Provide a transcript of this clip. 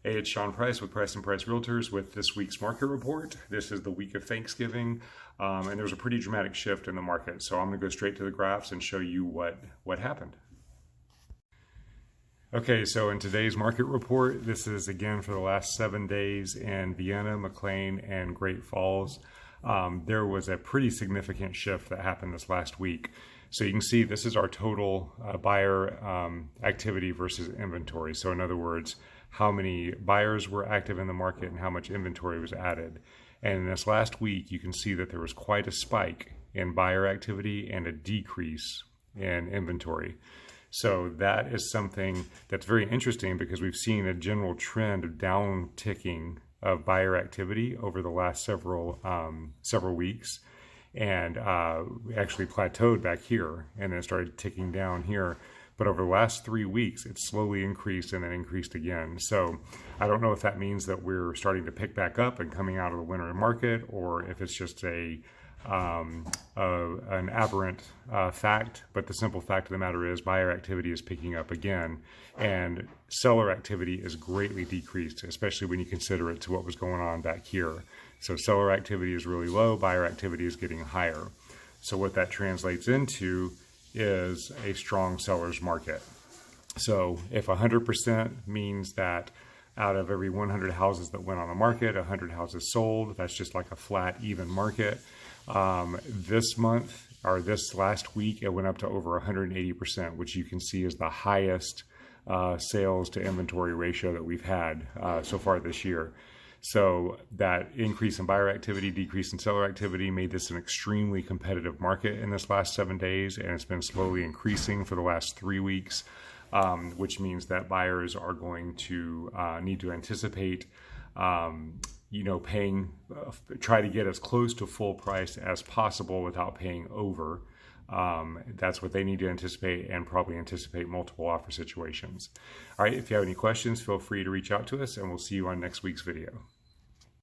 Hey, it's Sean Price with Price and Price Realtors with this week's market report. This is the week of Thanksgiving, and there's a pretty dramatic shift in the market. So I'm going to go straight to the graphs and show you what happened. Okay, so in today's market report, this is again for the last 7 days in Vienna, McLean, and Great Falls. There was a pretty significant shift that happened this last week. So you can see this is our total buyer activity versus inventory. So in other words, how many buyers were active in the market and how much inventory was added. And in this last week, you can see that there was quite a spike in buyer activity and a decrease in inventory. So that is something that's very interesting because we've seen a general trend of down ticking of buyer activity over the last several weeks, and actually plateaued back here and then started ticking down here. But over the last 3 weeks, it slowly increased and then increased again. So I don't know if that means that we're starting to pick back up and coming out of the winter market, or if it's just an aberrant fact. But the simple fact of the matter is buyer activity is picking up again, and seller activity is greatly decreased, especially when you consider it to what was going on back here. So seller activity is really low, buyer activity is getting higher. So what that translates into is a strong seller's market. So if 100% means that out of every 100 houses that went on the market, 100 houses sold, that's just like a flat, even market. This month, or this last week, it went up to over 180%, which you can see is the highest sales to inventory ratio that we've had so far this year. So that increase in buyer activity, decrease in seller activity made this an extremely competitive market in this last 7 days, and it's been slowly increasing for the last 3 weeks, which means that buyers are going to need to anticipate paying, try to get as close to full price as possible without paying over. That's what they need to anticipate, and probably anticipate multiple offer situations. All right, if you have any questions, feel free to reach out to us, and we'll see you on next week's video.